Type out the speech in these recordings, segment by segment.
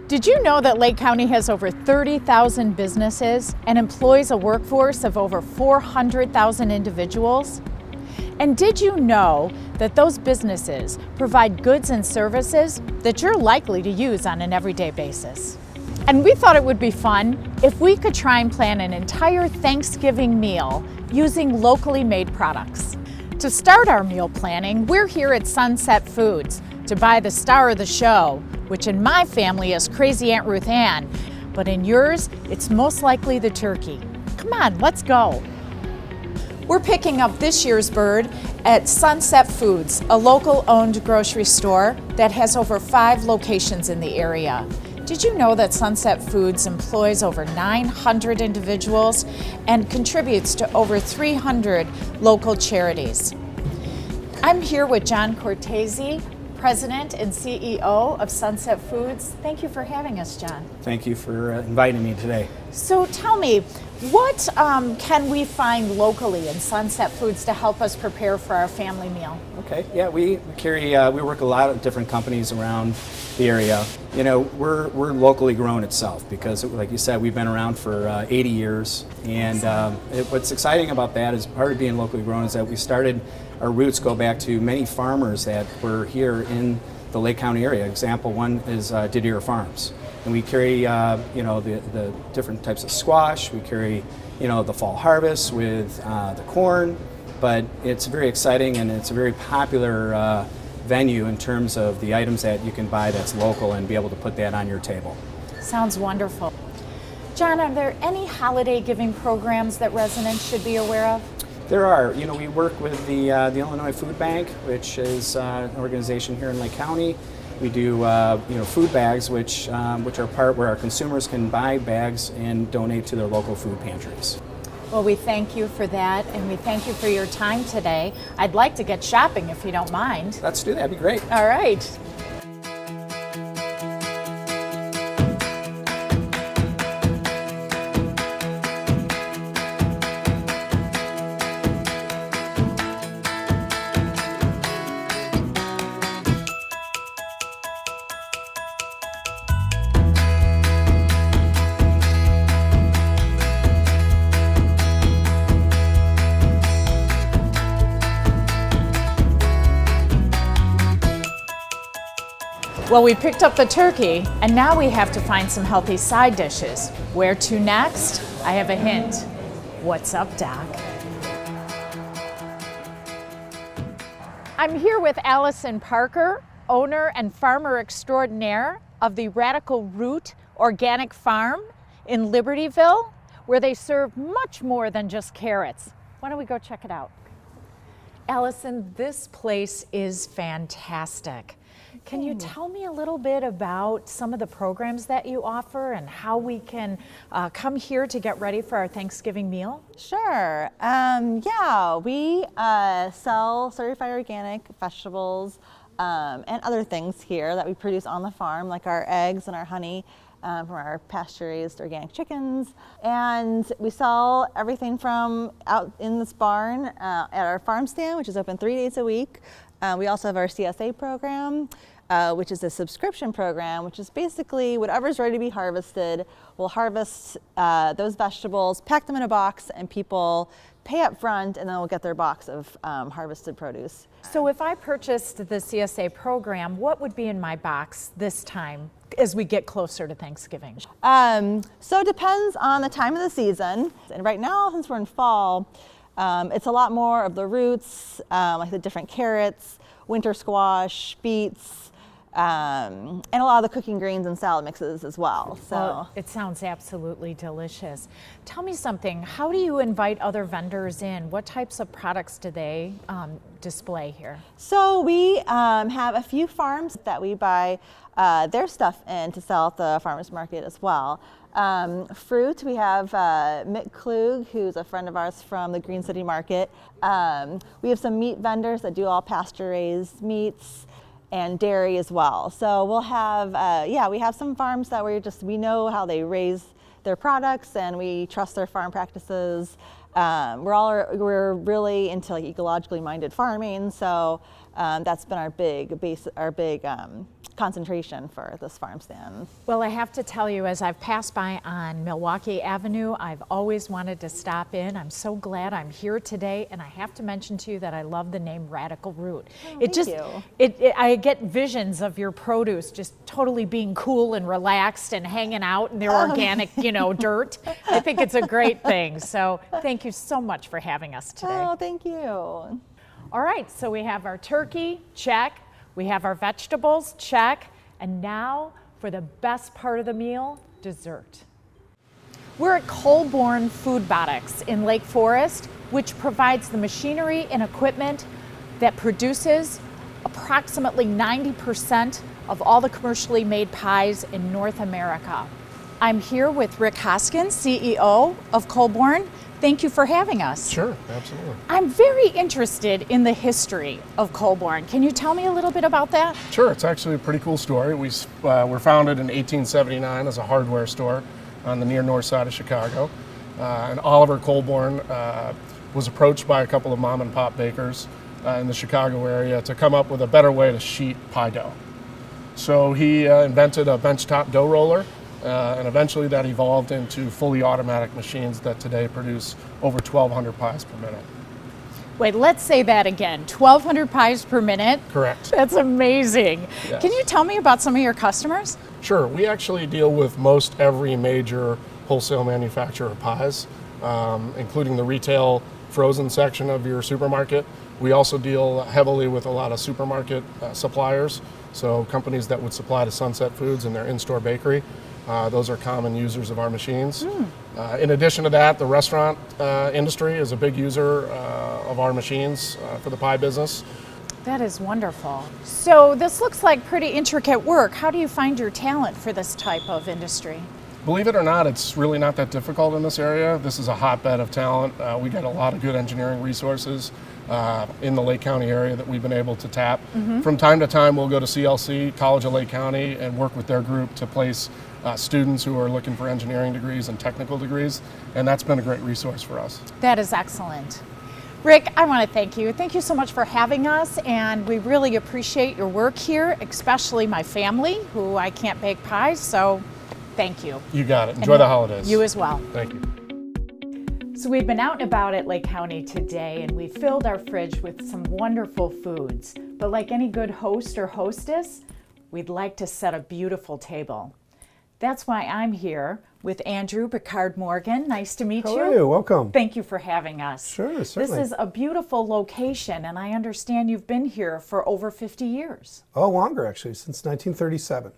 Did you know that Lake County has over 30,000 businesses and employs a workforce of over 400,000 individuals? And did you know that those businesses provide goods and services that you're likely to use on an everyday basis? And we thought it would be fun if we could try and plan an entire Thanksgiving meal using locally made products. To start our meal planning, we're here at Sunset Foods to buy the star of the show, which in my family is Crazy Aunt Ruth Ann, but in yours, it's most likely the turkey. Come on, let's go. We're picking up this year's bird at Sunset Foods, a local owned grocery store that has over 5 locations in the area. Did you know that Sunset Foods employs over 900 individuals and contributes to over 300 local charities? I'm here with John Cortese, President and CEO of Sunset Foods. Thank you for having us, John. Thank you for inviting me today. So tell me, what can we find locally in Sunset Foods to help us prepare for our family meal? Okay, yeah, we work with a lot of different companies around the area. You know, we're locally grown itself because, like you said, we've been around for 80 years. And what's exciting about that is part of being locally grown is that we started, our roots go back to many farmers that were here in the Lake County area. Example one is Didier Farms. And we carry, the different types of squash. We carry, the fall harvest with the corn. But it's very exciting and it's a very popular venue in terms of the items that you can buy that's local and be able to put that on your table. Sounds wonderful. John, are there any holiday giving programs that residents should be aware of? There are. We work with the Illinois Food Bank, which is an organization here in Lake County. We do, food bags, which are part where our consumers can buy bags and donate to their local food pantries. Well, we thank you for that, and we thank you for your time today. I'd like to get shopping if you don't mind. Let's do that. That'd be great. All right. Well, we picked up the turkey, and now we have to find some healthy side dishes. Where to next? I have a hint. What's up, Doc? I'm here with Allison Parker, owner and farmer extraordinaire of the Radical Root Organic Farm in Libertyville, where they serve much more than just carrots. Why don't we go check it out? Allison, this place is fantastic. Can you tell me a little bit about some of the programs that you offer and how we can come here to get ready for our Thanksgiving meal? Sure. We sell certified organic vegetables and other things here that we produce on the farm, like our eggs and our honey from our pasture-raised organic chickens. And we sell everything from out in this barn at our farm stand, which is open 3 days a week. We also have our CSA program, which is a subscription program, which is basically whatever's ready to be harvested. We'll harvest those vegetables, pack them in a box, and people pay up front, and then we'll get their box of harvested produce. So if I purchased the CSA program, what would be in my box this time as we get closer to Thanksgiving? So it depends on the time of the season. And right now, since we're in fall, it's a lot more of the roots, like the different carrots, winter squash, beets, and a lot of the cooking greens and salad mixes as well. Well, it sounds absolutely delicious. Tell me something, how do you invite other vendors in? What types of products do they display here? So we have a few farms that we buy their stuff in to sell at the farmers market as well. Fruit, we have Mick Klug, who's a friend of ours from the Green City Market. We have some meat vendors that do all pasture-raised meats and dairy as well. So we'll have, we have some farms that we know how they raise their products and we trust their farm practices. We're really into like ecologically minded farming, so that's been our big concentration for this farm stand. Well, I have to tell you, as I've passed by on Milwaukee Avenue, I've always wanted to stop in. I'm so glad I'm here today, and I have to mention to you that I love the name Radical Root. Thank you. I get visions of your produce just totally being cool and relaxed and hanging out in their organic, dirt. I think it's a great thing. So thank you so much for having us today. Oh, thank you. All right, so we have our turkey, check. We have our vegetables, check. And now for the best part of the meal, dessert. We're at Colborn Food Products in Lake Forest, which provides the machinery and equipment that produces approximately 90% of all the commercially made pies in North America. I'm here with Rick Hoskins, CEO of Colborn. Thank you for having us. Sure, absolutely. I'm very interested in the history of Colborn. Can you tell me a little bit about that? Sure, it's actually a pretty cool story. We were founded in 1879 as a hardware store on the near north side of Chicago. And Oliver Colborn was approached by a couple of mom and pop bakers in the Chicago area to come up with a better way to sheet pie dough. So he invented a benchtop dough roller. And eventually that evolved into fully automatic machines that today produce over 1,200 pies per minute. Wait, let's say that again. 1,200 pies per minute? Correct. That's amazing. Yes. Can you tell me about some of your customers? Sure. We actually deal with most every major wholesale manufacturer of pies, including the retail frozen section of your supermarket. We also deal heavily with a lot of supermarket suppliers, so companies that would supply to Sunset Foods in their in-store bakery. Those are common users of our machines. In addition to that, the restaurant industry is a big user of our machines for the pie business. That is wonderful. So this looks like pretty intricate work. How do you find your talent for this type of industry? Believe it or not, it's really not that difficult in this area. This is a hotbed of talent. We get a lot of good engineering resources in the Lake County area that we've been able to tap. From time to time, we'll go to CLC, College of Lake County, and work with their group to place students who are looking for engineering degrees and technical degrees, and that's been a great resource for us. That is excellent. Rick, I want to thank you. Thank you so much for having us, and we really appreciate your work here, especially my family, who I can't bake pies, so thank you. You got it. Enjoy the holidays. You as well. Thank you. So we've been out and about at Lake County today, and we filled our fridge with some wonderful foods. But like any good host or hostess, we'd like to set a beautiful table. That's why I'm here with Andrew Picard Morgan. Nice to meet you. How are you? Welcome. Thank you for having us. Sure, certainly. This is a beautiful location, and I understand you've been here for over 50 years. Oh, longer actually, since 1937.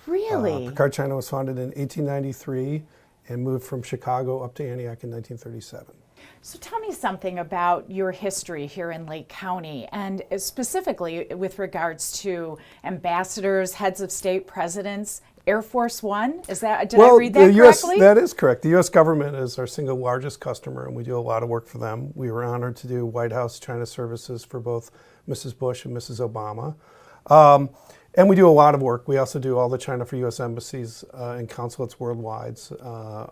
Really? Picard China was founded in 1893 and moved from Chicago up to Antioch in 1937. So tell me something about your history here in Lake County, and specifically with regards to ambassadors, heads of state, presidents, Air Force One. Did I read that correctly? That is correct. The U.S. government is our single largest customer, and we do a lot of work for them. We were honored to do White House China services for both Mrs. Bush and Mrs. Obama. And we do a lot of work. We also do all the China for U.S. embassies and consulates worldwide,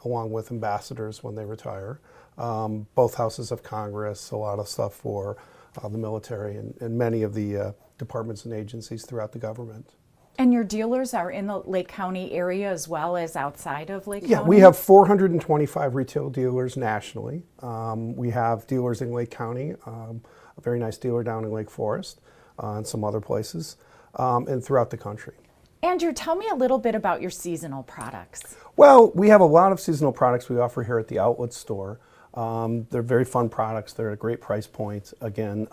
along with ambassadors when they retire. Both houses of Congress, a lot of stuff for the military and many of the departments and agencies throughout the government. And your dealers are in the Lake County area as well as outside of Lake County? Yeah, we have 425 retail dealers nationally. We have dealers in Lake County, a very nice dealer down in Lake Forest, and some other places, and throughout the country. Andrew, tell me a little bit about your seasonal products. Well, we have a lot of seasonal products we offer here at the outlet store. They're very fun products. They're at a great price point. Again,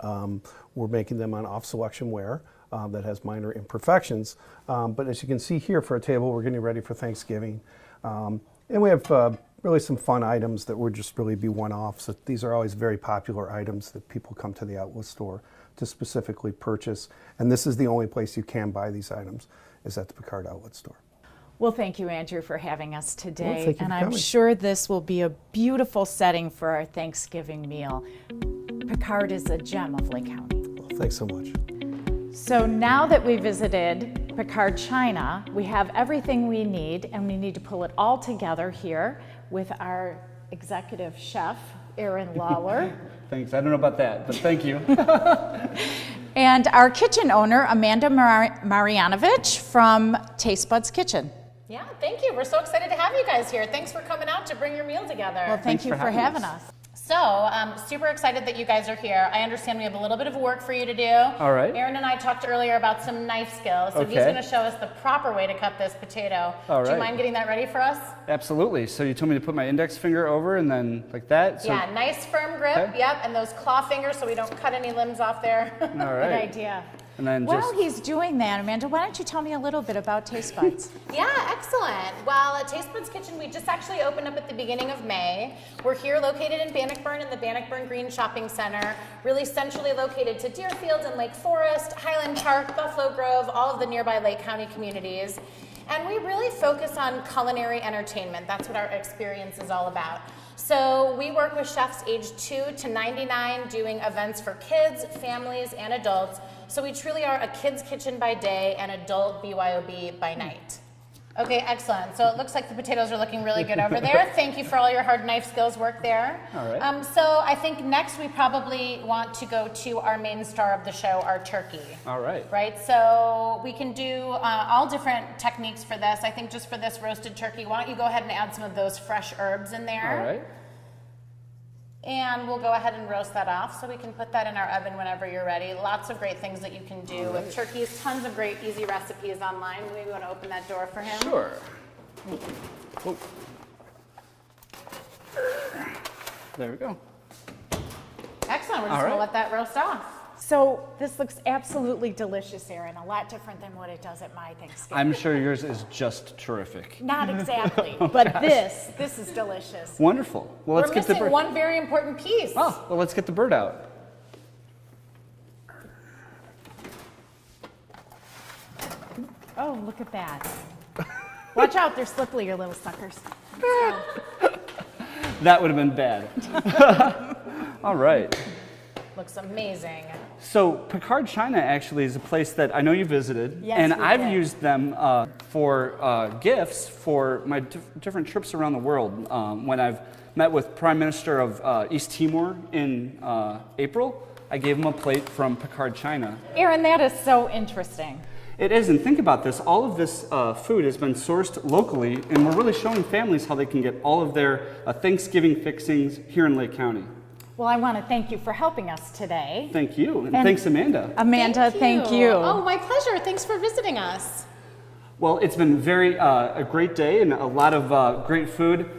we're making them on off-selection wear that has minor imperfections. But as you can see here for a table, we're getting ready for Thanksgiving. And we have really some fun items that would just really be one-offs. These are always very popular items that people come to the outlet store to specifically purchase. And this is the only place you can buy these items, is at the Picard Outlet Store. Well, thank you, Andrew, for having us today. Well, thank you and for I'm coming. sure this will be a beautiful setting for our Thanksgiving meal. Picard is a gem of Lake County. Well, thanks so much. So now that we visited Picard China, we have everything we need, and we need to pull it all together here with our executive chef, Aaron Lawler. Thanks. I don't know about that, but thank you. and our kitchen owner, Amanda Marjanovic from Taste Buds Kitchen. Yeah, thank you. We're so excited to have you guys here. Thanks for coming out to bring your meal together. Well, thank you for having us. So, super excited that you guys are here. I understand we have a little bit of work for you to do. All right. Aaron and I talked earlier about some knife skills, so he's Okay. going to show us the proper way to cut this potato. All Do you right. mind getting that ready for us? Absolutely. So you told me to put my index finger over and then like that? So, Yeah, nice firm grip. Okay. Yep, and those claw fingers so we don't cut any limbs off there. All Good right. idea. And then While just, he's doing that, Amanda, why don't you tell me a little bit about Taste Buds? Yeah, excellent. Well, at Taste Buds Kitchen, we just actually opened up at the beginning of May. We're here located in Bannockburn in the Bannockburn Green Shopping Center, really centrally located to Deerfield and Lake Forest, Highland Park, Buffalo Grove, all of the nearby Lake County communities. And we really focus on culinary entertainment. That's what our experience is all about. So we work with chefs aged 2 to 99 doing events for kids, families, and adults. So we truly are a kid's kitchen by day and adult BYOB by night. Okay, excellent. So it looks like the potatoes are looking really good over there. Thank you for all your hard knife skills work there. All right. So I think next we probably want to go to our main star of the show, our turkey. all right. Right, so we can do all different techniques for this. I think just for this roasted turkey, why don't you go ahead and add some of those fresh herbs in there? All right. And we'll go ahead and roast that off so we can put that in our oven whenever you're ready. Lots of great things that you can do with turkeys. Tons of great easy recipes online. Maybe you want to open that door for him? Sure. Oh. There we go. Excellent. We're just All going to right. let that roast off. So this looks absolutely delicious, Aaron. A lot different than what it does at my Thanksgiving. I'm sure yours is just terrific. Not exactly, but this is delicious. Wonderful. Well, let's We're get the missing bird. one very important piece. Oh, well, let's get the bird out. Oh, look at that. Watch out, they're slippery, your little suckers. That would have been bad. All right. Looks amazing. So Picard China actually is a place that I know you visited, Yes, and we I've did. used them for gifts for my different trips around the world. When I've met with Prime Minister of East Timor in April, I gave him a plate from Picard China. Aaron, that is so interesting. It is, and think about this, all of this food has been sourced locally, and we're really showing families how they can get all of their Thanksgiving fixings here in Lake County. Well, I want to thank you for helping us today. Thank you, and And- thanks Amanda. Amanda, thank you. Oh, my pleasure. Thanks for visiting us. Well, it's been a great day and a lot of great food.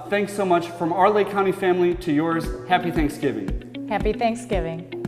Thanks so much from our Lake County family to yours. Happy Thanksgiving. Happy Thanksgiving.